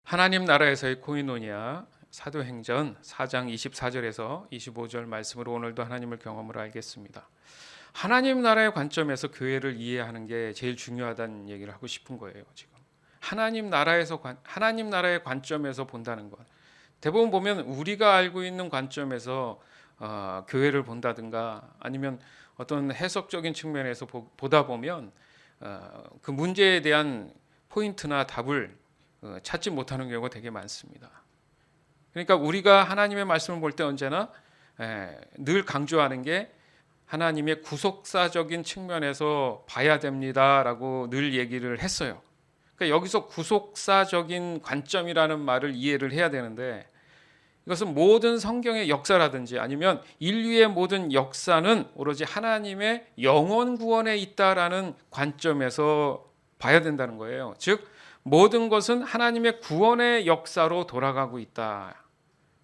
하나님 나라에서의 코이노니아 사도행전 4장 24절에서 25절 말씀으로 오늘도 하나님을 경험을 알겠습니다. 하나님 나라의 관점에서 교회를 이해하는 게 제일 중요하다는 얘기를 하고 싶은 거예요. 지금 하나님 나라의 관점에서 본다는 것. 대부분 보면 우리가 알고 있는 관점에서 교회를 본다든가 아니면 어떤 해석적인 측면에서 보다 보면 그 문제에 대한 포인트나 답을 찾지 못하는 경우가 되게 많습니다. 그러니까 우리가 하나님의 말씀을 볼 때 언제나 늘 강조하는 게 하나님의 구속사적인 측면에서 봐야 됩니다라고 늘 얘기를 했어요. 그러니까 여기서 구속사적인 관점이라는 말을 이해를 해야 되는데 이것은 모든 성경의 역사라든지 아니면 인류의 모든 역사는 오로지 하나님의 영원 구원에 있다라는 관점에서 봐야 된다는 거예요. 즉 모든 것은 하나님의 구원의 역사로 돌아가고 있다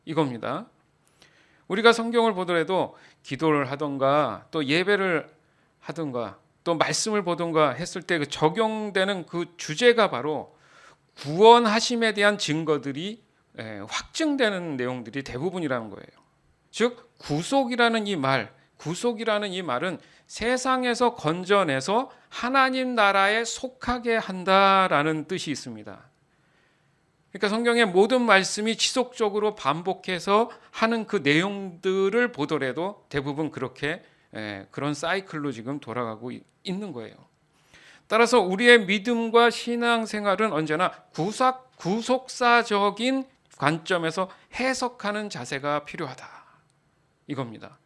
이겁니다. 우리가 성경을 보더라도 기도를 하던가 또 예배를 하던가 또 말씀을 보던가 했을 때 그 적용되는 그 주제가 바로 구원하심에 대한 증거들이 확증되는 내용들이 대부분이라는 거예요. 즉 구속이라는 이 말은 세상에서 건져내서 하나님 나라에 속하게 한다라는 뜻이 있습니다. 그러니까 성경의 모든 말씀이 지속적으로 반복해서 하는 그 내용들을 보더라도 대부분 그렇게 그런 사이클로 지금 돌아가고 있는 거예요. 따라서 우리의 믿음과 신앙생활은 언제나 구속사적인 관점에서 해석하는 자세가 필요하다 이겁니다.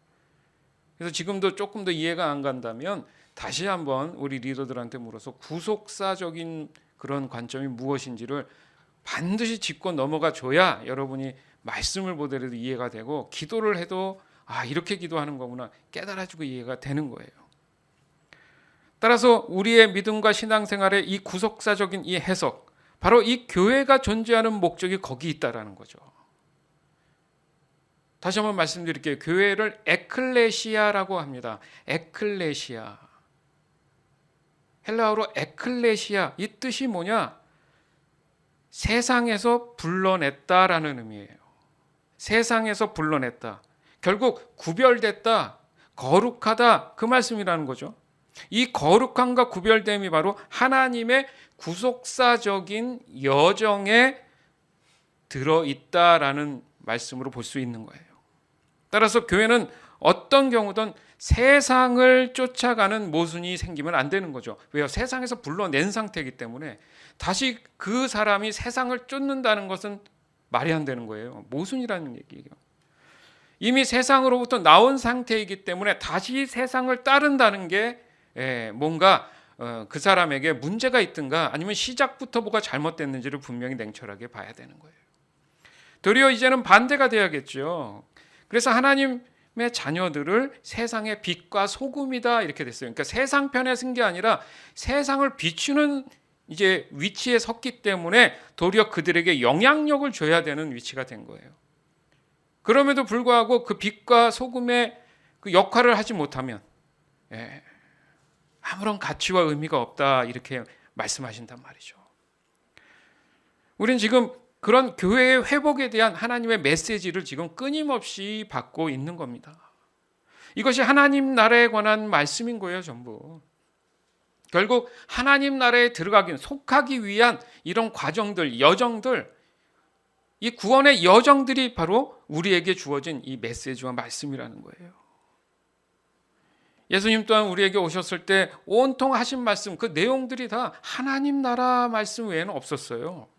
그래서 지금도 조금 더 이해가 안 간다면 다시 한번 우리 리더들한테 물어서 구속사적인 그런 관점이 무엇인지를 반드시 짚고 넘어가 줘야 여러분이 말씀을 보더라도 이해가 되고 기도를 해도 이렇게 기도하는 거구나 깨달아지고 이해가 되는 거예요. 따라서 우리의 믿음과 신앙생활의 이 구속사적인 이 해석, 바로 이 교회가 존재하는 목적이 거기 있다라는 거죠. 다시 한번 말씀드릴게요. 교회를 에클레시아라고 합니다. 에클레시아. 헬라어로 에클레시아 이 뜻이 뭐냐? 세상에서 불러냈다라는 의미예요. 세상에서 불러냈다. 결국 구별됐다, 거룩하다 그 말씀이라는 거죠. 이 거룩함과 구별됨이 바로 하나님의 구속사적인 여정에 들어있다라는 말씀으로 볼 수 있는 거예요. 따라서 교회는 어떤 경우든 세상을 쫓아가는 모순이 생기면 안 되는 거죠. 왜요? 세상에서 불러낸 상태이기 때문에 다시 그 사람이 세상을 쫓는다는 것은 말이 안 되는 거예요. 모순이라는 얘기예요. 이미 세상으로부터 나온 상태이기 때문에 다시 세상을 따른다는 게 뭔가 그 사람에게 문제가 있든가 아니면 시작부터 뭐가 잘못됐는지를 분명히 냉철하게 봐야 되는 거예요. 도리어 이제는 반대가 돼야겠죠. 그래서 하나님의 자녀들을 세상의 빛과 소금이다 이렇게 됐어요. 그러니까 세상 편에 쓴 게 아니라 세상을 비추는 이제 위치에 섰기 때문에 도리어 그들에게 영향력을 줘야 되는 위치가 된 거예요. 그럼에도 불구하고 그 빛과 소금의 그 역할을 하지 못하면 아무런 가치와 의미가 없다 이렇게 말씀하신단 말이죠. 우리는 지금 그런 교회의 회복에 대한 하나님의 메시지를 지금 끊임없이 받고 있는 겁니다. 이것이 하나님 나라에 관한 말씀인 거예요, 전부. 결국 하나님 나라에 속하기 위한 이런 과정들, 여정들, 이 구원의 여정들이 바로 우리에게 주어진 이 메시지와 말씀이라는 거예요. 예수님 또한 우리에게 오셨을 때 온통 하신 말씀, 그 내용들이 다 하나님 나라 말씀 외에는 없었어요.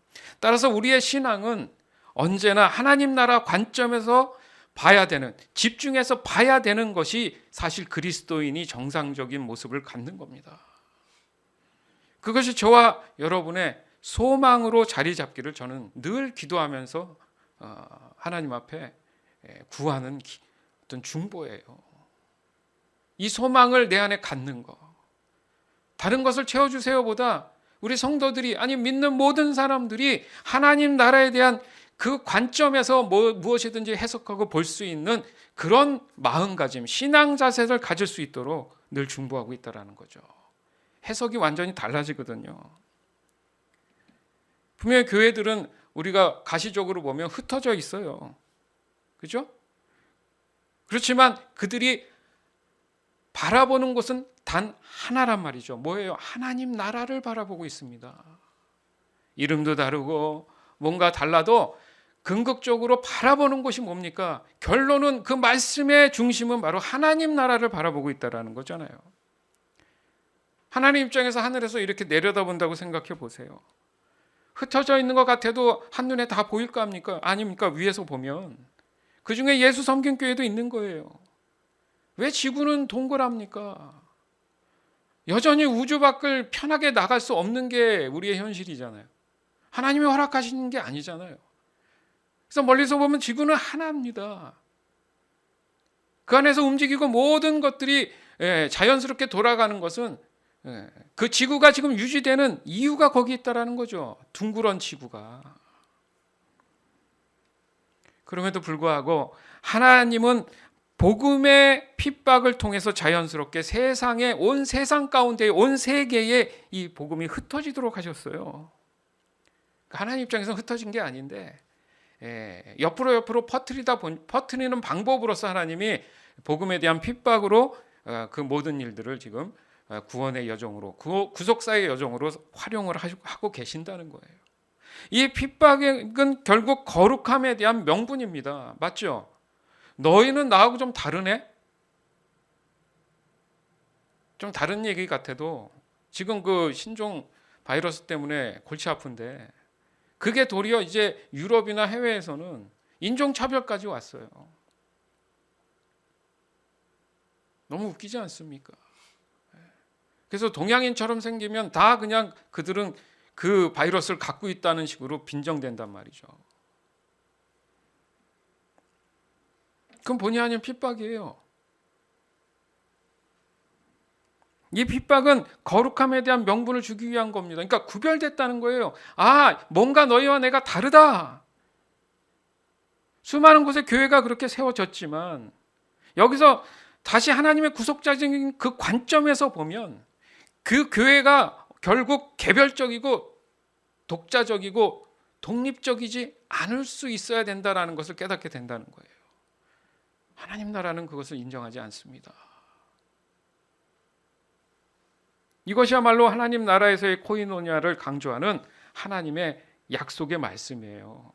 따라서 우리의 신앙은 언제나 하나님 나라 관점에서 봐야 되는, 집중해서 봐야 되는 것이 사실 그리스도인이 정상적인 모습을 갖는 겁니다. 그것이 저와 여러분의 소망으로 자리 잡기를 저는 늘 기도하면서 하나님 앞에 구하는 어떤 중보예요. 이 소망을 내 안에 갖는 거. 다른 것을 채워주세요보다 우리 성도들이 아니 믿는 모든 사람들이 하나님 나라에 대한 그 관점에서 무엇이든지 해석하고 볼 수 있는 그런 마음가짐, 신앙 자세를 가질 수 있도록 늘 중보하고 있다는 거죠. 해석이 완전히 달라지거든요. 분명히 교회들은 우리가 가시적으로 보면 흩어져 있어요. 그죠? 그렇지만 그들이 바라보는 곳은 단 하나란 말이죠. 뭐예요? 하나님 나라를 바라보고 있습니다. 이름도 다르고 뭔가 달라도 궁극적으로 바라보는 곳이 뭡니까? 결론은 그 말씀의 중심은 바로 하나님 나라를 바라보고 있다는 거잖아요. 하나님 입장에서 하늘에서 이렇게 내려다본다고 생각해 보세요. 흩어져 있는 것 같아도 한눈에 다 보일까 합니까? 아닙니까? 위에서 보면. 그중에 예수 섬김교회도 있는 거예요. 왜 지구는 동그랍니까? 여전히 우주 밖을 편하게 나갈 수 없는 게 우리의 현실이잖아요. 하나님이 허락하시는 게 아니잖아요. 그래서 멀리서 보면 지구는 하나입니다. 그 안에서 움직이고 모든 것들이 자연스럽게 돌아가는 것은 그 지구가 지금 유지되는 이유가 거기 있다라는 거죠. 둥그런 지구가. 그럼에도 불구하고 하나님은 복음의 핍박을 통해서 자연스럽게 세상에 온 세상 가운데 온 세계에 이 복음이 흩어지도록 하셨어요. 하나님 입장에서 흩어진 게 아닌데 옆으로 퍼뜨리는 방법으로서 하나님이 복음에 대한 핍박으로 그 모든 일들을 지금 구원의 여정으로 구속사의 여정으로 활용을 하고 계신다는 거예요. 이 핍박은 결국 거룩함에 대한 명분입니다. 맞죠? 너희는 나하고 좀 다르네? 좀 다른 얘기 같아도 지금 그 신종 바이러스 때문에 골치 아픈데 그게 도리어 이제 유럽이나 해외에서는 인종차별까지 왔어요. 너무 웃기지 않습니까? 그래서 동양인처럼 생기면 다 그냥 그들은 그 바이러스를 갖고 있다는 식으로 빈정된단 말이죠. 그건 본의 아닌 핍박이에요. 이 핍박은 거룩함에 대한 명분을 주기 위한 겁니다. 그러니까 구별됐다는 거예요. 뭔가 너희와 내가 다르다. 수많은 곳에 교회가 그렇게 세워졌지만 여기서 다시 하나님의 구속자적인 그 관점에서 보면 그 교회가 결국 개별적이고 독자적이고 독립적이지 않을 수 있어야 된다는 것을 깨닫게 된다는 거예요. 하나님 나라는 그것을 인정하지 않습니다. 이것이야말로 하나님 나라에서의 코이노니아를 강조하는 하나님의 약속의 말씀이에요.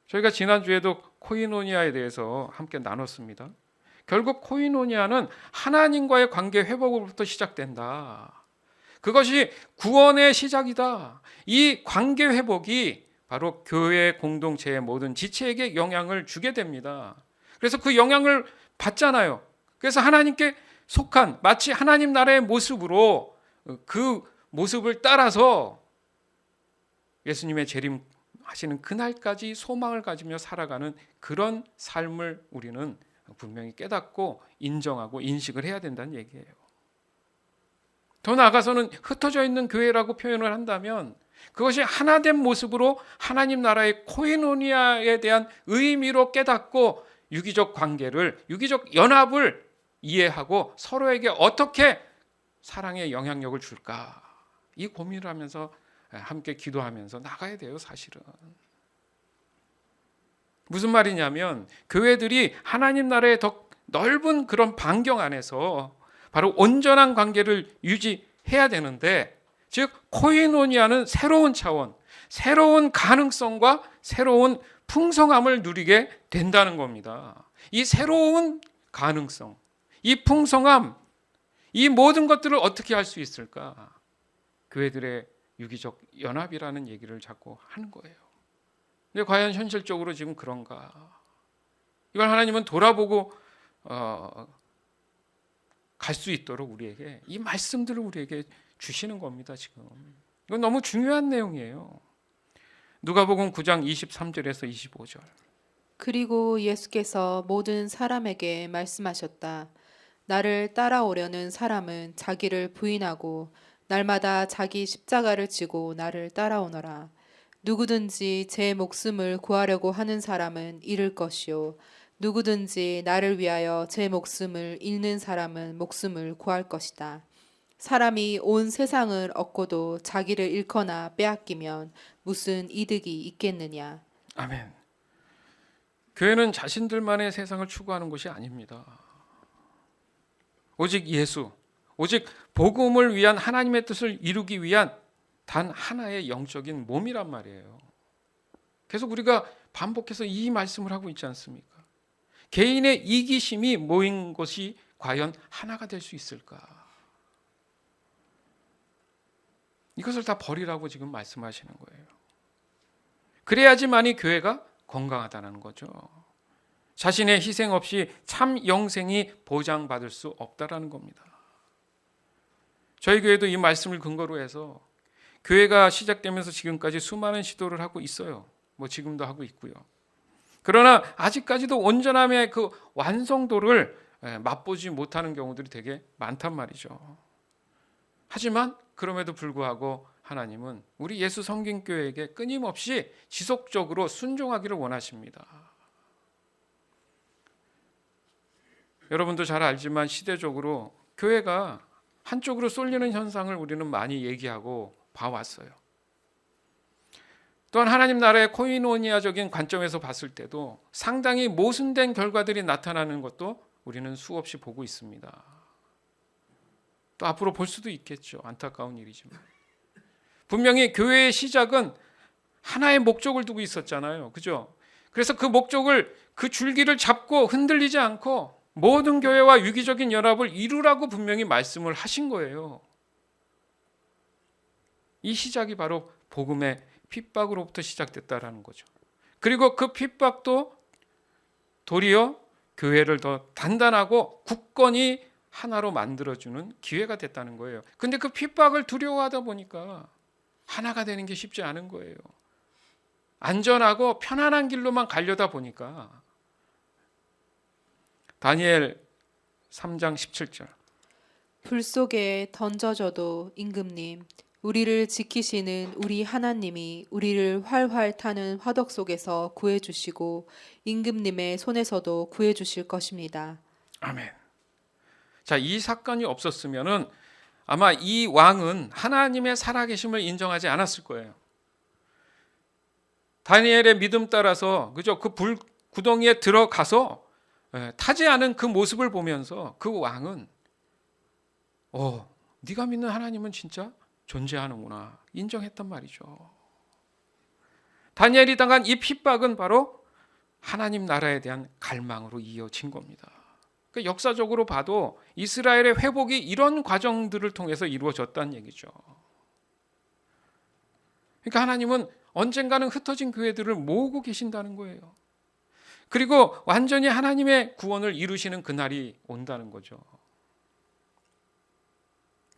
저희가 지난주에도 코이노니아에 대해서 함께 나눴습니다. 결국 코이노니아는 하나님과의 관계 회복으로부터 시작된다. 그것이 구원의 시작이다. 이 관계 회복이 바로 교회 공동체의 모든 지체에게 영향을 주게 됩니다. 그래서 그 영향을 받잖아요. 그래서 하나님께 속한 마치 하나님 나라의 모습으로 그 모습을 따라서 예수님의 재림하시는 그날까지 소망을 가지며 살아가는 그런 삶을 우리는 분명히 깨닫고 인정하고 인식을 해야 된다는 얘기예요. 더 나아가서는 흩어져 있는 교회라고 표현을 한다면 그것이 하나된 모습으로 하나님 나라의 코이노니아에 대한 의미로 깨닫고 유기적 관계를, 유기적 연합을 이해하고 서로에게 어떻게 사랑의 영향력을 줄까, 이 고민을 하면서 함께 기도하면서 나가야 돼요. 사실은 무슨 말이냐면 교회들이 하나님 나라의 더 넓은 그런 반경 안에서 바로 온전한 관계를 유지해야 되는데, 즉 코이노니아는 새로운 차원, 새로운 가능성과 새로운 풍성함을 누리게 된다는 겁니다. 이 새로운 가능성, 이 풍성함, 이 모든 것들을 어떻게 할 수 있을까? 교회들의 유기적 연합이라는 얘기를 자꾸 하는 거예요. 근데 과연 현실적으로 지금 그런가? 이걸 하나님은 돌아보고 갈 수 있도록 우리에게 이 말씀들을 우리에게 주시는 겁니다. 지금 이건 너무 중요한 내용이에요. 누가복음 9장 23절에서 25절. 그리고 예수께서 모든 사람에게 말씀하셨다. 나를 따라오려는 사람은 자기를 부인하고 날마다 자기 십자가를 지고 나를 따라오너라. 누구든지 제 목숨을 구하려고 하는 사람은 잃을 것이요 누구든지 나를 위하여 제 목숨을 잃는 사람은 목숨을 구할 것이다. 사람이 온 세상을 얻고도 자기를 잃거나 빼앗기면 무슨 이득이 있겠느냐. 아멘. 교회는 자신들만의 세상을 추구하는 곳이 아닙니다. 오직 예수, 오직 복음을 위한 하나님의 뜻을 이루기 위한 단 하나의 영적인 몸이란 말이에요. 계속 우리가 반복해서 이 말씀을 하고 있지 않습니까? 개인의 이기심이 모인 것이 과연 하나가 될 수 있을까? 이것을 다 버리라고 지금 말씀하시는 거예요. 그래야지만이 교회가 건강하다는 거죠. 자신의 희생 없이 참 영생이 보장받을 수 없다라는 겁니다. 저희 교회도 이 말씀을 근거로 해서 교회가 시작되면서 지금까지 수많은 시도를 하고 있어요. 뭐 지금도 하고 있고요. 그러나 아직까지도 온전함의 그 완성도를 맛보지 못하는 경우들이 되게 많단 말이죠. 하지만 그럼에도 불구하고 하나님은 우리 예수 성경교회에게 끊임없이 지속적으로 순종하기를 원하십니다. 여러분도 잘 알지만 시대적으로 교회가 한쪽으로 쏠리는 현상을 우리는 많이 얘기하고 봐왔어요. 또한 하나님 나라의 코이노니아적인 관점에서 봤을 때도 상당히 모순된 결과들이 나타나는 것도 우리는 수없이 보고 있습니다. 또 앞으로 볼 수도 있겠죠. 안타까운 일이지만. 분명히 교회의 시작은 하나의 목적을 두고 있었잖아요. 그죠? 그래서 그 목적을, 그 줄기를 잡고 흔들리지 않고 모든 교회와 유기적인 연합을 이루라고 분명히 말씀을 하신 거예요. 이 시작이 바로 복음의 핍박으로부터 시작됐다라는 거죠. 그리고 그 핍박도 도리어 교회를 더 단단하고 굳건히 하나로 만들어주는 기회가 됐다는 거예요. 근데 그 핍박을 두려워하다 보니까 하나가 되는 게 쉽지 않은 거예요. 안전하고 편안한 길로만 가려다 보니까. 다니엘 3장 17절. 불 속에 던져져도 임금님, 우리를 지키시는 우리 하나님이 우리를 활활 타는 화덕 속에서 구해주시고 임금님의 손에서도 구해주실 것입니다. 아멘. 자, 이 사건이 없었으면은 아마 이 왕은 하나님의 살아계심을 인정하지 않았을 거예요. 다니엘의 믿음 따라서 그저 그 불 구덩이에 들어가서 타지 않은 그 모습을 보면서 그 왕은 네가 믿는 하나님은 진짜 존재하는구나 인정했단 말이죠. 다니엘이 당한 이 핍박은 바로 하나님 나라에 대한 갈망으로 이어진 겁니다. 그러니까 역사적으로 봐도 이스라엘의 회복이 이런 과정들을 통해서 이루어졌다는 얘기죠. 그러니까 하나님은 언젠가는 흩어진 교회들을 모으고 계신다는 거예요. 그리고 완전히 하나님의 구원을 이루시는 그날이 온다는 거죠.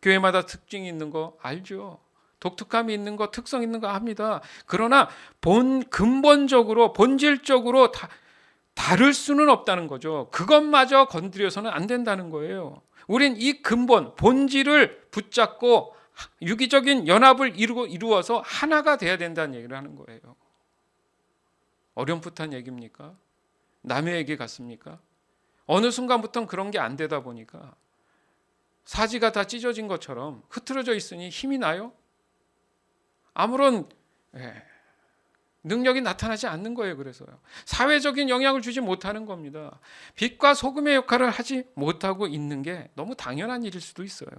교회마다 특징이 있는 거 알죠? 독특함이 있는 거, 특성 있는 거 압니다. 그러나 근본적으로, 본질적으로 다를 수는 없다는 거죠. 그것마저 건드려서는 안 된다는 거예요. 우린 이 근본, 본질을 붙잡고 유기적인 연합을 이루어서 하나가 돼야 된다는 얘기를 하는 거예요. 어렴풋한 얘기입니까? 남의 얘기 같습니까? 어느 순간부터는 그런 게 안 되다 보니까 사지가 다 찢어진 것처럼 흐트러져 있으니 힘이 나요? 아무런 능력이 나타나지 않는 거예요. 그래서요. 사회적인 영향을 주지 못하는 겁니다. 빛과 소금의 역할을 하지 못하고 있는 게 너무 당연한 일일 수도 있어요.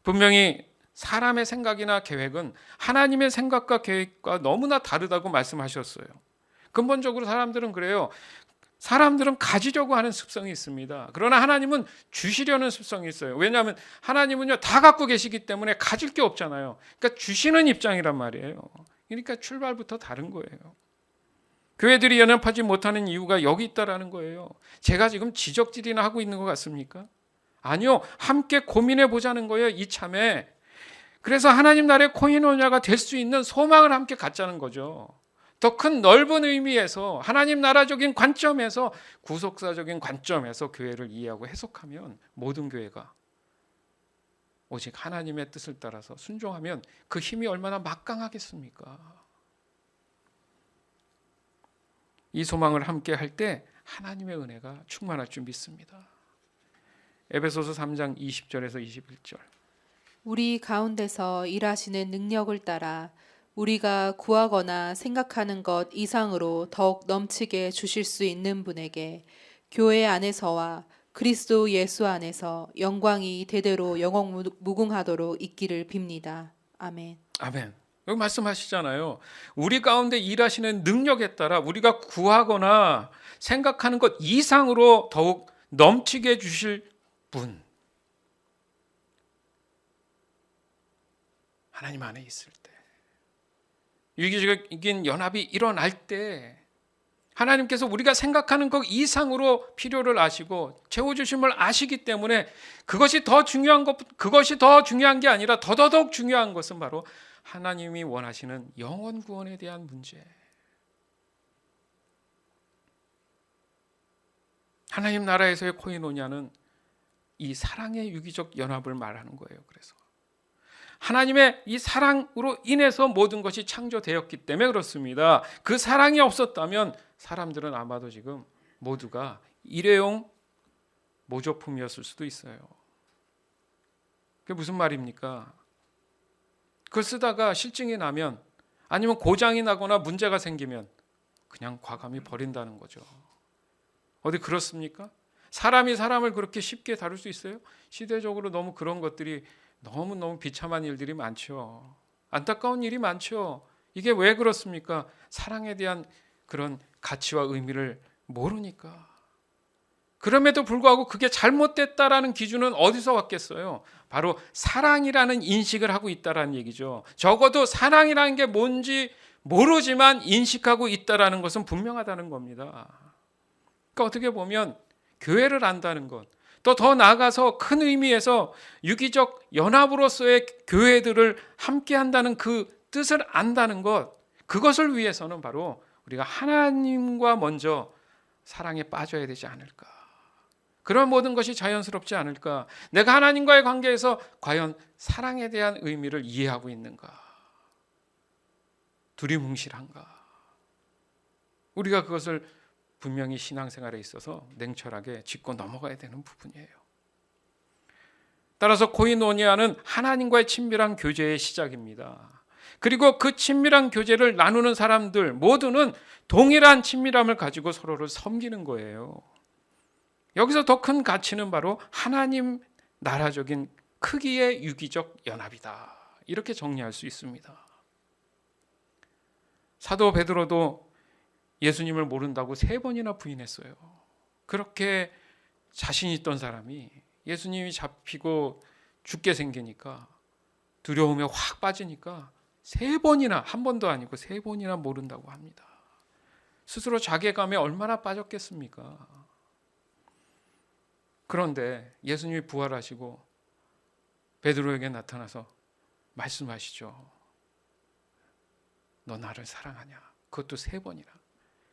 분명히 사람의 생각이나 계획은 하나님의 생각과 계획과 너무나 다르다고 말씀하셨어요. 근본적으로 사람들은 그래요. 사람들은 가지려고 하는 습성이 있습니다. 그러나 하나님은 주시려는 습성이 있어요. 왜냐하면 하나님은요 다 갖고 계시기 때문에 가질 게 없잖아요. 그러니까 주시는 입장이란 말이에요. 그러니까 출발부터 다른 거예요. 교회들이 연합하지 못하는 이유가 여기 있다라는 거예요. 제가 지금 지적질이나 하고 있는 것 같습니까? 아니요. 함께 고민해 보자는 거예요. 이참에. 그래서 하나님 나라의 코이노니아가 될 수 있는 소망을 함께 갖자는 거죠. 더 큰 넓은 의미에서 하나님 나라적인 관점에서 구속사적인 관점에서 교회를 이해하고 해석하면 모든 교회가 오직 하나님의 뜻을 따라서 순종하면 그 힘이 얼마나 막강하겠습니까? 이 소망을 함께 할 때 하나님의 은혜가 충만할 줄 믿습니다. 에베소서 3장 20절에서 21절. 우리 가운데서 일하시는 능력을 따라 우리가 구하거나 생각하는 것 이상으로 더욱 넘치게 주실 수 있는 분에게 교회 안에서와 그리스도 예수 안에서 영광이 대대로 영원무궁하도록 있기를 빕니다. 아멘. 아멘. 여기 말씀하시잖아요. 우리 가운데 일하시는 능력에 따라 우리가 구하거나 생각하는 것 이상으로 더욱 넘치게 해주실 분. 하나님 안에 있을 때, 유기적인 연합이 일어날 때 하나님께서 우리가 생각하는 것 이상으로 필요를 아시고 채워주심을 아시기 때문에 그것이 더 중요한 게 아니라 더더욱 중요한 것은 바로 하나님이 원하시는 영원 구원에 대한 문제. 하나님 나라에서의 코이노냐는 이 사랑의 유기적 연합을 말하는 거예요. 그래서 하나님의 이 사랑으로 인해서 모든 것이 창조되었기 때문에 그렇습니다. 그 사랑이 없었다면 사람들은 아마도 지금 모두가 일회용 모조품이었을 수도 있어요. 그게 무슨 말입니까? 그걸 쓰다가 실증이 나면 아니면 고장이 나거나 문제가 생기면 그냥 과감히 버린다는 거죠. 어디 그렇습니까? 사람이 사람을 그렇게 쉽게 다룰 수 있어요? 시대적으로 너무 그런 것들이 너무너무 비참한 일들이 많죠. 안타까운 일이 많죠. 이게 왜 그렇습니까? 사랑에 대한 그런 가치와 의미를 모르니까. 그럼에도 불구하고 그게 잘못됐다라는 기준은 어디서 왔겠어요? 바로 사랑이라는 인식을 하고 있다라는 얘기죠. 적어도 사랑이라는 게 뭔지 모르지만 인식하고 있다라는 것은 분명하다는 겁니다. 그러니까 어떻게 보면 교회를 안다는 것, 또 더 나아가서 큰 의미에서 유기적 연합으로서의 교회들을 함께 한다는 그 뜻을 안다는 것, 그것을 위해서는 바로 우리가 하나님과 먼저 사랑에 빠져야 되지 않을까. 그런 모든 것이 자연스럽지 않을까. 내가 하나님과의 관계에서 과연 사랑에 대한 의미를 이해하고 있는가. 두리뭉실한가. 우리가 그것을 분명히 신앙생활에 있어서 냉철하게 짚고 넘어가야 되는 부분이에요. 따라서 코이노니아는 하나님과의 친밀한 교제의 시작입니다. 그리고 그 친밀한 교제를 나누는 사람들 모두는 동일한 친밀함을 가지고 서로를 섬기는 거예요. 여기서 더 큰 가치는 바로 하나님 나라적인 크기의 유기적 연합이다. 이렇게 정리할 수 있습니다. 사도 베드로도 예수님을 모른다고 3번이나 부인했어요. 그렇게 자신 있던 사람이 예수님이 잡히고 죽게 생기니까 두려움에 확 빠지니까 3번이나, 한 번도 아니고 3번이나 모른다고 합니다. 스스로 자괴감에 얼마나 빠졌겠습니까? 그런데 예수님이 부활하시고 베드로에게 나타나서 말씀하시죠. 너 나를 사랑하냐? 그것도 3번이나.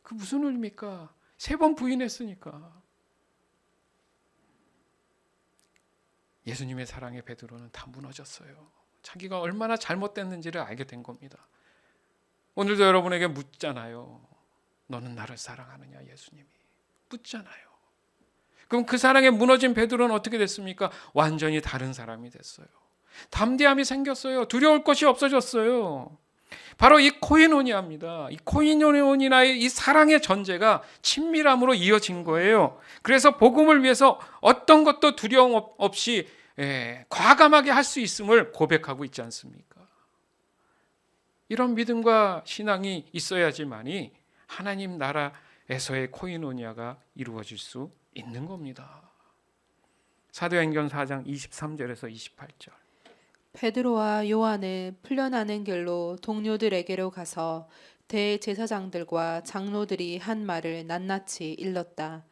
그 무슨 의미입니까? 3번 부인했으니까. 예수님의 사랑에 베드로는 다 무너졌어요. 자기가 얼마나 잘못됐는지를 알게 된 겁니다. 오늘도 여러분에게 묻잖아요. 너는 나를 사랑하느냐? 예수님이 묻잖아요. 그럼 그 사랑에 무너진 베드로는 어떻게 됐습니까? 완전히 다른 사람이 됐어요. 담대함이 생겼어요. 두려울 것이 없어졌어요. 바로 이 코이노니아입니다. 이 코이노니아의 이 사랑의 전제가 친밀함으로 이어진 거예요. 그래서 복음을 위해서 어떤 것도 두려움 없이 과감하게 할 수 있음을 고백하고 있지 않습니까? 이런 믿음과 신앙이 있어야지만이 하나님 나라에서의 코이노니아가 이루어질 수 있는 겁니다. 사도행전 4장 23절에서 28절. 베드로와 요한은 풀려나는 길로 동료들에게로 가서 대제사장들과 장로들이 한 말을 낱낱이 일렀다.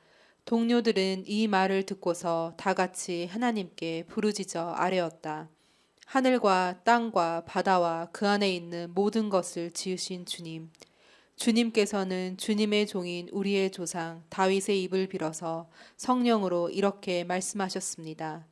동료들은 이 말을 듣고서 다 같이 하나님께 부르짖어 아뢰었다. 하늘과 땅과 바다와 그 안에 있는 모든 것을 지으신 주님, 주님께서는 주님의 종인 우리의 조상 다윗의 입을 빌어서 성령으로 이렇게 말씀하셨습니다.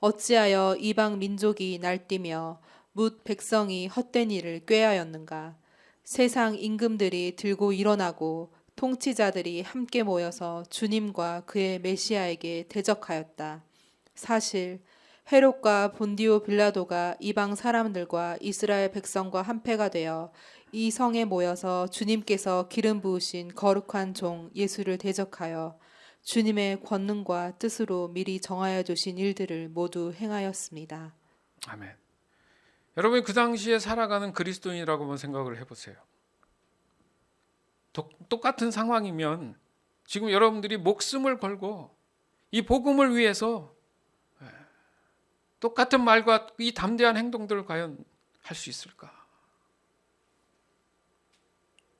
어찌하여 이방 민족이 날뛰며 뭇 백성이 헛된 일을 꾀하였는가? 세상 임금들이 들고 일어나고 통치자들이 함께 모여서 주님과 그의 메시아에게 대적하였다. 사실 헤롯과 본디오 빌라도가 이방 사람들과 이스라엘 백성과 한패가 되어 이 성에 모여서 주님께서 기름 부으신 거룩한 종 예수를 대적하여 주님의 권능과 뜻으로 미리 정하여 두신 일들을 모두 행하였습니다. 아멘. 여러분, 그 당시에 살아가는 그리스도인이라고 한번 생각을 해보세요. 똑같은 상황이면 지금 여러분들이 목숨을 걸고 이 복음을 위해서 똑같은 말과 이 담대한 행동들을 과연 할 수 있을까?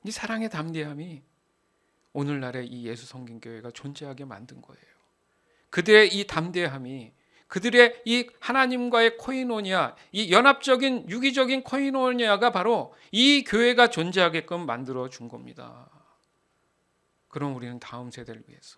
이 사랑의 담대함이 오늘날의 이 예수 성김교회가 존재하게 만든 거예요. 그들의 이 담대함이, 그들의 이 하나님과의 코이노니아, 이 연합적인 유기적인 코이노니아가 바로 이 교회가 존재하게끔 만들어 준 겁니다. 그럼 우리는 다음 세대를 위해서,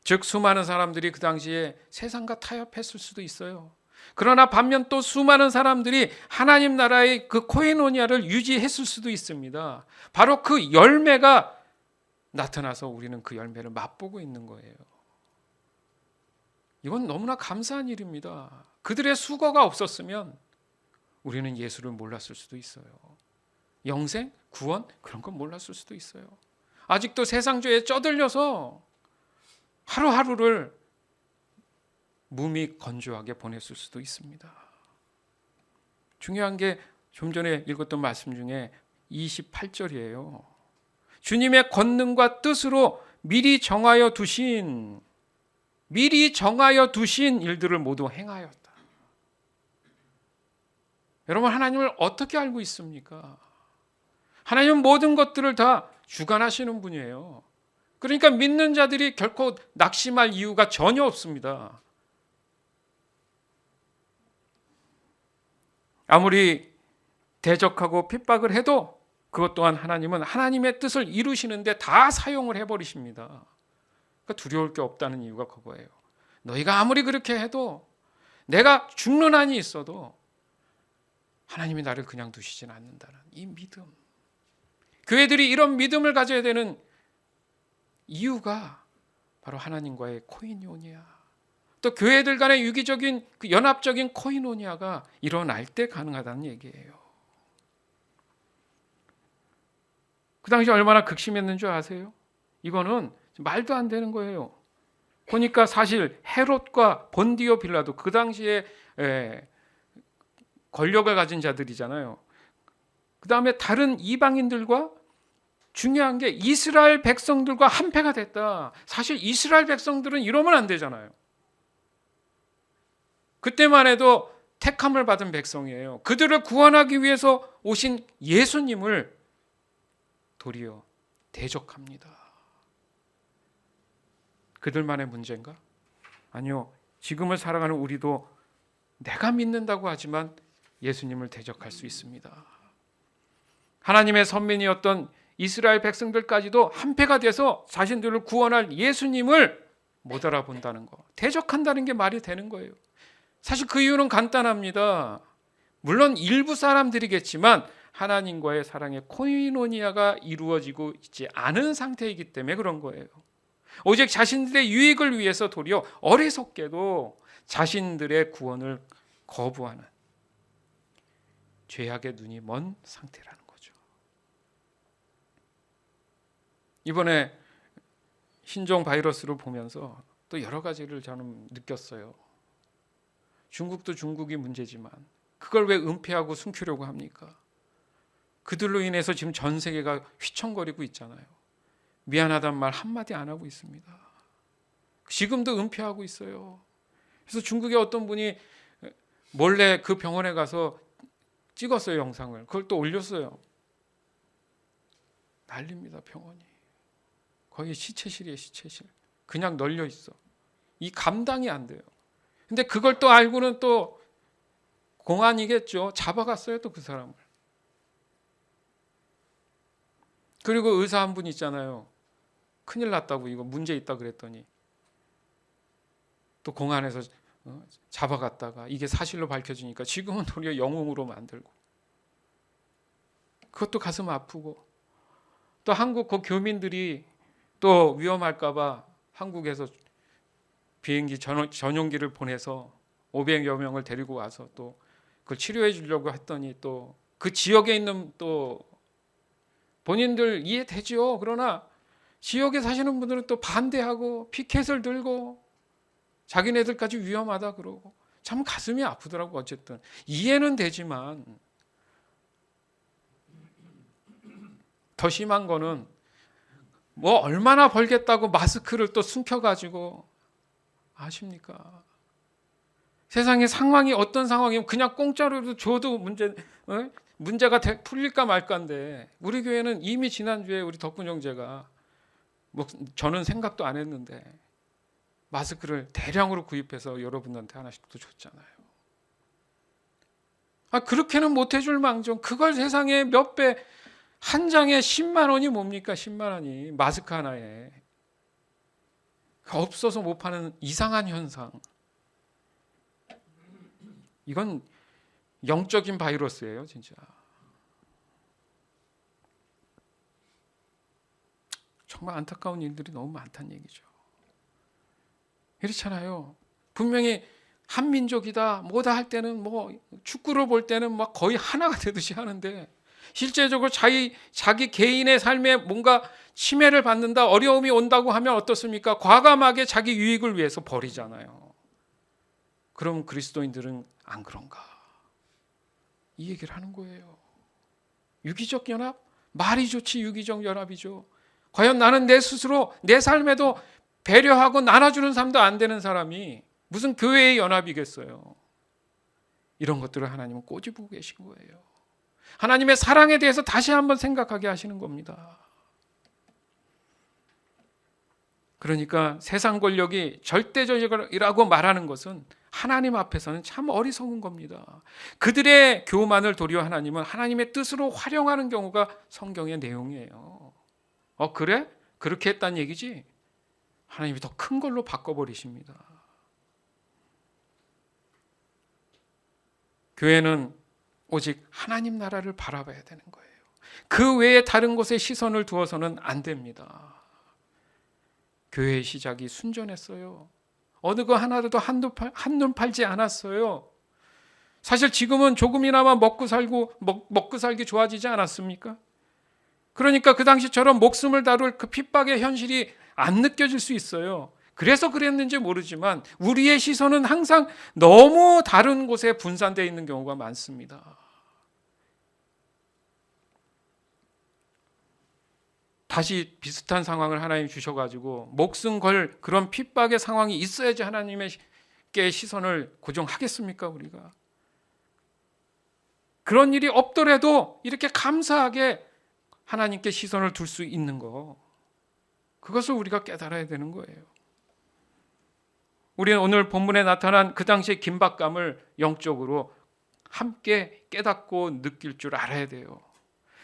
즉 수많은 사람들이 그 당시에 세상과 타협했을 수도 있어요. 그러나 반면 또 수많은 사람들이 하나님 나라의 그 코이노니아를 유지했을 수도 있습니다. 바로 그 열매가 나타나서 우리는 그 열매를 맛보고 있는 거예요. 이건 너무나 감사한 일입니다. 그들의 수고가 없었으면 우리는 예수를 몰랐을 수도 있어요. 영생, 구원 그런 건 몰랐을 수도 있어요. 아직도 세상죄에 쩌들려서 하루하루를 몸이 건조하게 보냈을 수도 있습니다. 중요한 게 좀 전에 읽었던 말씀 중에 28절이에요. 주님의 권능과 뜻으로 미리 정하여 두신 일들을 모두 행하였다. 여러분, 하나님을 어떻게 알고 있습니까? 하나님은 모든 것들을 다 주관하시는 분이에요. 그러니까 믿는 자들이 결코 낙심할 이유가 전혀 없습니다. 아무리 대적하고 핍박을 해도 그것 또한 하나님은 하나님의 뜻을 이루시는데 다 사용을 해버리십니다. 그러니까 두려울 게 없다는 이유가 그거예요. 너희가 아무리 그렇게 해도, 내가 죽는 한이 있어도 하나님이 나를 그냥 두시진 않는다는 이 믿음. 교회들이 이런 믿음을 가져야 되는 이유가 바로 하나님과의 코이노니아, 또 교회들 간의 유기적인 그 연합적인 코이노니아가 일어날 때 가능하다는 얘기예요. 그 당시 얼마나 극심했는 줄 아세요? 이거는 말도 안 되는 거예요. 보니까 사실 헤롯과 본디오 빌라도 그 당시에 권력을 가진 자들이잖아요. 그 다음에 다른 이방인들과, 중요한 게 이스라엘 백성들과 한패가 됐다. 사실 이스라엘 백성들은 이러면 안 되잖아요. 그때만 해도 택함을 받은 백성이에요. 그들을 구원하기 위해서 오신 예수님을 도리어 대적합니다. 그들만의 문제인가? 아니요. 지금을 살아가는 우리도 내가 믿는다고 하지만 예수님을 대적할 수 있습니다. 하나님의 선민이었던 이스라엘 백성들까지도 한패가 돼서 자신들을 구원할 예수님을 못 알아본다는 거, 대적한다는 게 말이 되는 거예요. 사실 그 이유는 간단합니다. 물론 일부 사람들이겠지만 하나님과의 사랑의 코이노니아가 이루어지고 있지 않은 상태이기 때문에 그런 거예요. 오직 자신들의 유익을 위해서 도리어 어리석게도 자신들의 구원을 거부하는 죄악의 눈이 먼 상태라는 거죠. 이번에 신종 바이러스를 보면서 또 여러 가지를 저는 느꼈어요. 중국도 중국이 문제지만 그걸 왜 은폐하고 숨기려고 합니까? 그들로 인해서 지금 전 세계가 휘청거리고 있잖아요. 미안하단 말 한마디 안 하고 있습니다. 지금도 은폐하고 있어요. 그래서 중국의 어떤 분이 몰래 그 병원에 가서 찍었어요, 영상을. 그걸 또 올렸어요. 난립니다, 병원이. 거의 시체실이에요, 시체실. 그냥 널려 있어. 이 감당이 안 돼요. 근데 그걸 또 알고는 또 공안이겠죠. 잡아갔어요, 또 그 사람을. 그리고 의사 한 분 있잖아요. 큰일 났다고, 이거 문제 있다 그랬더니 또 공안에서 잡아갔다가 이게 사실로 밝혀지니까 지금은 도리어 영웅으로 만들고, 그것도 가슴 아프고, 또 한국 그 교민들이 또 위험할까봐 한국에서 비행기 전용기를 보내서 500여 명을 데리고 와서 또 그걸 치료해 주려고 했더니 또 그 지역에 있는 또 본인들 이해되죠. 그러나 지역에 사시는 분들은 또 반대하고 피켓을 들고 자기네들까지 위험하다 그러고 참 가슴이 아프더라고. 어쨌든 이해는 되지만 더 심한 거는 뭐 얼마나 벌겠다고 마스크를 또 숨겨가지고 아십니까? 세상의 상황이 어떤 상황이면 그냥 공짜로도 줘도 문제가 풀릴까 말까인데 우리 교회는 이미 지난주에 우리 덕분 형제가 뭐 저는 생각도 안 했는데 마스크를 대량으로 구입해서 여러분한테 하나씩 또 줬잖아요. 그렇게는 못 해줄 망정 그걸 세상에 몇 배 한 장에 10만 원이 뭡니까? 10만 원이 마스크 하나에 없어서 못 파는 이상한 현상. 이건 영적인 바이러스예요, 진짜. 정말 안타까운 일들이 너무 많다는 얘기죠. 그렇잖아요. 분명히 한민족이다, 뭐다 할 때는 뭐 축구를 볼 때는 막 거의 하나가 되듯이 하는데 실제적으로 자기 개인의 삶에 뭔가 침해를 받는다, 어려움이 온다고 하면 어떻습니까? 과감하게 자기 유익을 위해서 버리잖아요. 그럼 그리스도인들은 안 그런가? 이 얘기를 하는 거예요. 유기적 연합? 말이 좋지 유기적 연합이죠. 과연 나는 내 스스로 내 삶에도 배려하고 나눠주는 삶도 안 되는 사람이 무슨 교회의 연합이겠어요. 이런 것들을 하나님은 꼬집고 계신 거예요. 하나님의 사랑에 대해서 다시 한번 생각하게 하시는 겁니다. 그러니까 세상 권력이 절대적이라고 말하는 것은 하나님 앞에서는 참 어리석은 겁니다. 그들의 교만을 도리어 하나님은 하나님의 뜻으로 활용하는 경우가 성경의 내용이에요. 그래? 그렇게 했단 얘기지? 하나님이 더 큰 걸로 바꿔버리십니다. 교회는 오직 하나님 나라를 바라봐야 되는 거예요. 그 외에 다른 곳에 시선을 두어서는 안 됩니다. 교회의 시작이 순전했어요. 어느 거 하나라도 한눈 팔지 않았어요. 사실 지금은 조금이나마 먹고 살기 좋아지지 않았습니까? 그러니까 그 당시처럼 목숨을 다룰 그 핍박의 현실이 안 느껴질 수 있어요. 그래서 그랬는지 모르지만 우리의 시선은 항상 너무 다른 곳에 분산되어 있는 경우가 많습니다. 다시 비슷한 상황을 하나님 주셔가지고 목숨 걸 그런 핍박의 상황이 있어야지 하나님께 시선을 고정하겠습니까 우리가? 그런 일이 없더라도 이렇게 감사하게 하나님께 시선을 둘 수 있는 거, 그것을 우리가 깨달아야 되는 거예요. 우리는 오늘 본문에 나타난 그 당시의 긴박감을 영적으로 함께 깨닫고 느낄 줄 알아야 돼요.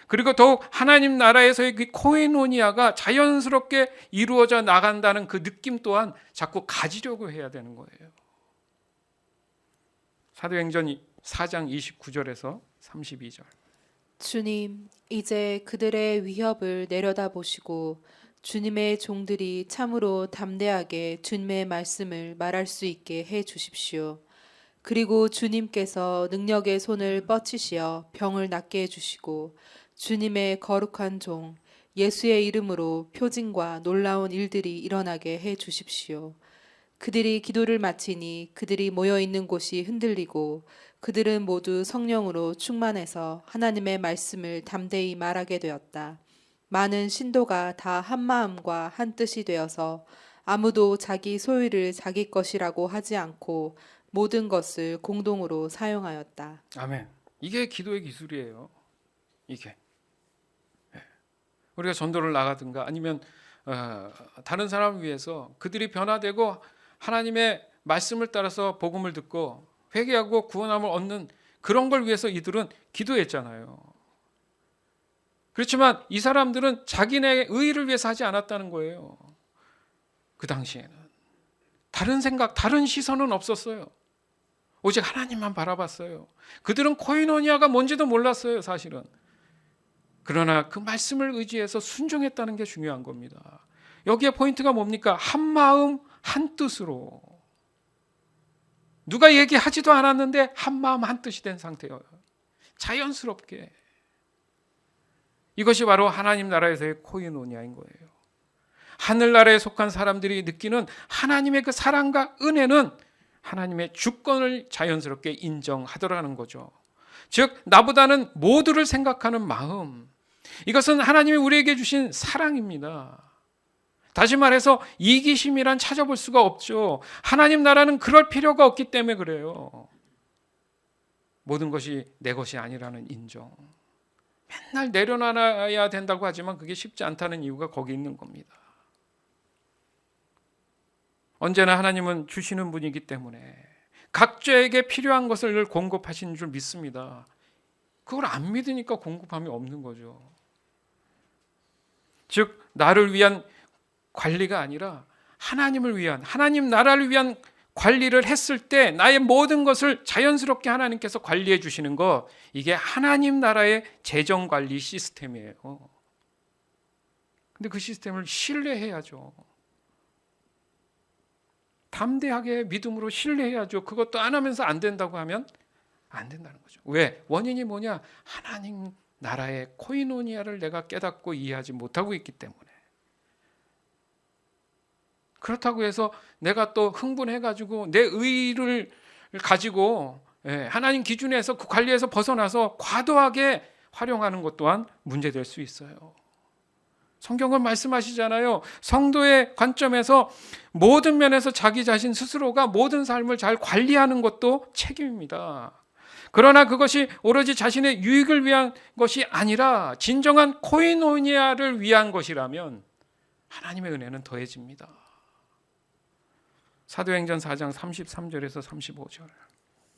그리고 더욱 하나님 나라에서의 그 코에노니아가 자연스럽게 이루어져 나간다는 그 느낌 또한 자꾸 가지려고 해야 되는 거예요. 사도행전 4장 29절에서 32절. 주님, 이제 그들의 위협을 내려다보시고 주님의 종들이 참으로 담대하게 주님의 말씀을 말할 수 있게 해 주십시오. 그리고 주님께서 능력의 손을 뻗치시어 병을 낫게 해주시고 주님의 거룩한 종 예수의 이름으로 표징과 놀라운 일들이 일어나게 해 주십시오. 그들이 기도를 마치니 그들이 모여있는 곳이 흔들리고 그들은 모두 성령으로 충만해서 하나님의 말씀을 담대히 말하게 되었다. 많은 신도가 다 한마음과 한뜻이 되어서 아무도 자기 소유를 자기 것이라고 하지 않고 모든 것을 공동으로 사용하였다. 아멘. 이게 기도의 기술이에요. 이게. 우리가 전도를 나가든가 아니면 다른 사람을 위해서 그들이 변화되고 하나님의 말씀을 따라서 복음을 듣고 회개하고 구원함을 얻는 그런 걸 위해서 이들은 기도했잖아요. 그렇지만 이 사람들은 자기네 의의를 위해서 하지 않았다는 거예요. 그 당시에는 다른 생각, 다른 시선은 없었어요. 오직 하나님만 바라봤어요. 그들은 코이노니아가 뭔지도 몰랐어요, 사실은. 그러나 그 말씀을 의지해서 순종했다는 게 중요한 겁니다. 여기에 포인트가 뭡니까? 한 마음 한 뜻으로. 누가 얘기하지도 않았는데 한 마음 한 뜻이 된 상태예요. 자연스럽게. 이것이 바로 하나님 나라에서의 코이노니아인 거예요. 하늘나라에 속한 사람들이 느끼는 하나님의 그 사랑과 은혜는 하나님의 주권을 자연스럽게 인정하더라는 거죠. 즉 나보다는 모두를 생각하는 마음, 이것은 하나님이 우리에게 주신 사랑입니다. 다시 말해서 이기심이란 찾아볼 수가 없죠. 하나님 나라는 그럴 필요가 없기 때문에 그래요. 모든 것이 내 것이 아니라는 인정. 맨날 내려놔야 된다고 하지만 그게 쉽지 않다는 이유가 거기 있는 겁니다. 언제나 하나님은 주시는 분이기 때문에 각자에게 필요한 것을 늘 공급하시는 줄 믿습니다. 그걸 안 믿으니까 공급함이 없는 거죠. 즉 나를 위한 관리가 아니라 하나님을 위한, 하나님 나라를 위한 관리를 했을 때 나의 모든 것을 자연스럽게 하나님께서 관리해 주시는 것, 이게 하나님 나라의 재정관리 시스템이에요. 근데 그 시스템을 신뢰해야죠. 담대하게 믿음으로 신뢰해야죠. 그것도 안 하면서 안 된다고 하면 안 된다는 거죠. 왜? 원인이 뭐냐? 하나님 나라의 코이노니아를 내가 깨닫고 이해하지 못하고 있기 때문에. 그렇다고 해서 내가 또 흥분해가지고 내 의의를 가지고 하나님 기준에서 그 관리에서 벗어나서 과도하게 활용하는 것 또한 문제될 수 있어요. 성경은 말씀하시잖아요. 성도의 관점에서 모든 면에서 자기 자신 스스로가 모든 삶을 잘 관리하는 것도 책임입니다. 그러나 그것이 오로지 자신의 유익을 위한 것이 아니라 진정한 코이노니아를 위한 것이라면 하나님의 은혜는 더해집니다. 사도행전 4장 33절에서 35절.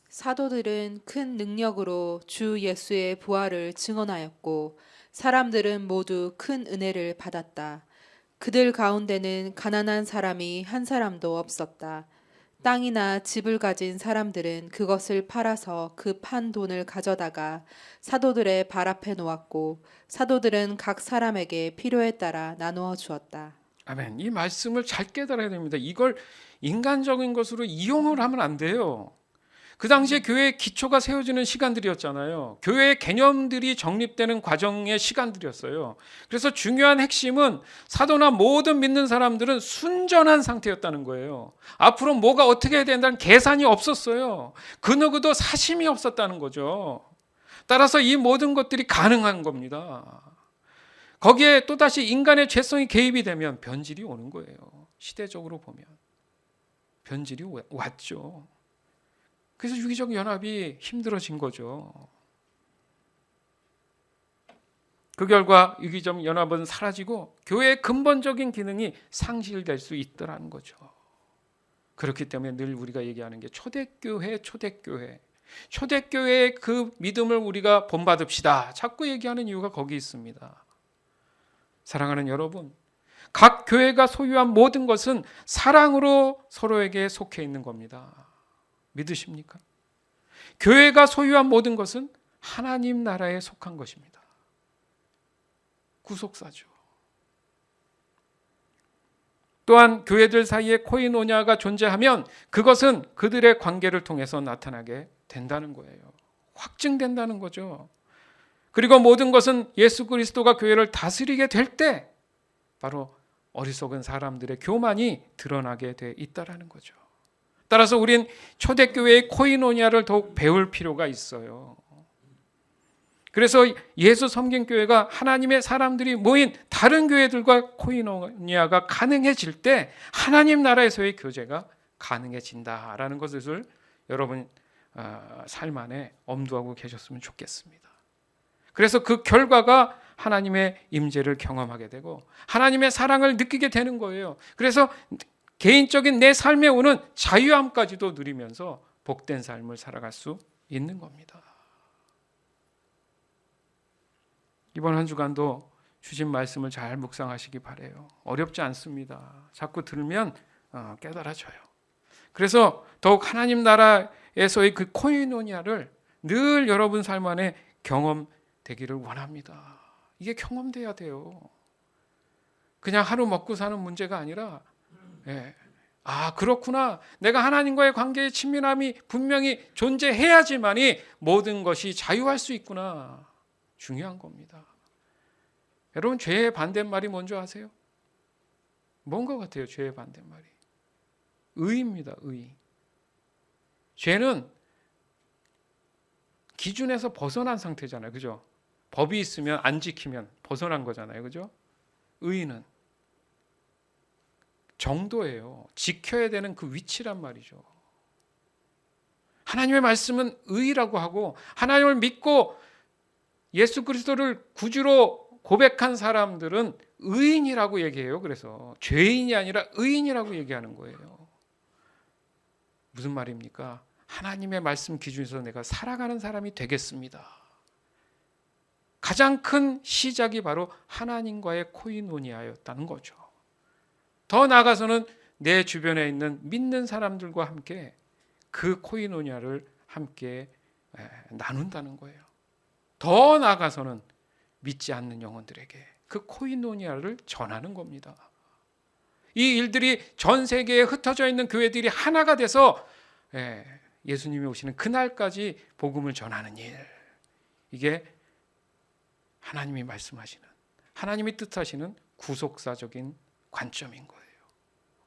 사도들은 큰 능력으로 주 예수의 부활을 증언하였고 사람들은 모두 큰 은혜를 받았다. 그들 가운데는 가난한 사람이 한 사람도 없었다. 땅이나 집을 가진 사람들은 그것을 팔아서 그 판 돈을 가져다가 사도들의 발 앞에 놓았고 사도들은 각 사람에게 필요에 따라 나누어 주었다. 아멘. 이 말씀을 잘 깨달아야 됩니다. 이걸 인간적인 것으로 이용을 하면 안 돼요. 그 당시에 교회의 기초가 세워지는 시간들이었잖아요. 교회의 개념들이 정립되는 과정의 시간들이었어요. 그래서 중요한 핵심은 사도나 모든 믿는 사람들은 순전한 상태였다는 거예요. 앞으로 뭐가 어떻게 해야 된다는 계산이 없었어요. 그 누구도 사심이 없었다는 거죠. 따라서 이 모든 것들이 가능한 겁니다. 거기에 또다시 인간의 죄성이 개입이 되면 변질이 오는 거예요. 시대적으로 보면 변질이 왔죠. 그래서 유기적 연합이 힘들어진 거죠. 그 결과 유기적 연합은 사라지고 교회의 근본적인 기능이 상실될 수 있더라는 거죠. 그렇기 때문에 늘 우리가 얘기하는 게 초대교회의 그 믿음을 우리가 본받읍시다. 자꾸 얘기하는 이유가 거기 있습니다. 사랑하는 여러분, 각 교회가 소유한 모든 것은 사랑으로 서로에게 속해 있는 겁니다. 믿으십니까? 교회가 소유한 모든 것은 하나님 나라에 속한 것입니다. 구속사죠. 또한 교회들 사이에 코이노니아가 존재하면 그것은 그들의 관계를 통해서 나타나게 된다는 거예요. 확증된다는 거죠. 그리고 모든 것은 예수 그리스도가 교회를 다스리게 될 때 바로 어리석은 사람들의 교만이 드러나게 돼 있다라는 거죠. 따라서 우린 초대교회의 코이노니아를 더욱 배울 필요가 있어요. 그래서 예수 섬김교회가 하나님의 사람들이 모인 다른 교회들과 코이노니아가 가능해질 때 하나님 나라에서의 교제가 가능해진다라는 것을 여러분 삶 안에 엄두하고 계셨으면 좋겠습니다. 그래서 그 결과가 하나님의 임재를 경험하게 되고 하나님의 사랑을 느끼게 되는 거예요. 그래서 개인적인 내 삶에 오는 자유함까지도 누리면서 복된 삶을 살아갈 수 있는 겁니다. 이번 한 주간도 주신 말씀을 잘 묵상하시기 바라요. 어렵지 않습니다. 자꾸 들으면 깨달아져요. 그래서 더욱 하나님 나라에서의 그 코이노니아를 늘 여러분 삶 안에 경험되기를 원합니다. 이게 경험돼야 돼요. 그냥 하루 먹고 사는 문제가 아니라 아 그렇구나, 내가 하나님과의 관계의 친밀함이 분명히 존재해야지만이 모든 것이 자유할 수 있구나. 중요한 겁니다. 여러분, 죄의 반대말이 뭔지 아세요? 뭔 것 같아요? 죄의 반대말이 의입니다. 의. 죄는 기준에서 벗어난 상태잖아요. 그죠? 법이 있으면 안 지키면 벗어난 거잖아요. 그죠? 의는 정도예요. 지켜야 되는 그 위치란 말이죠. 하나님의 말씀은 의라고 하고, 하나님을 믿고 예수 그리스도를 구주로 고백한 사람들은 의인이라고 얘기해요. 그래서 죄인이 아니라 의인이라고 얘기하는 거예요. 무슨 말입니까? 하나님의 말씀 기준에서 내가 살아가는 사람이 되겠습니다. 가장 큰 시작이 바로 하나님과의 코이노니아였다는 거죠. 더 나아가서는 내 주변에 있는 믿는 사람들과 함께 그 코이노니아를 함께 나눈다는 거예요. 더 나아가서는 믿지 않는 영혼들에게 그 코이노니아를 전하는 겁니다. 이 일들이 전 세계에 흩어져 있는 교회들이 하나가 돼서 예수님이 오시는 그날까지 복음을 전하는 일, 이게 하나님이 말씀하시는, 하나님이 뜻하시는 구속사적인 관점인 거예요.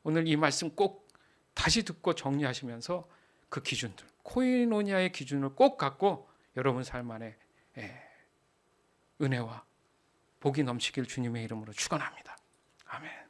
오늘 이 말씀 꼭 다시 듣고 정리하시면서 그 기준들, 코이노니아의 기준을 꼭 갖고 여러분 삶 안에 은혜와 복이 넘치길 주님의 이름으로 축원합니다. 아멘.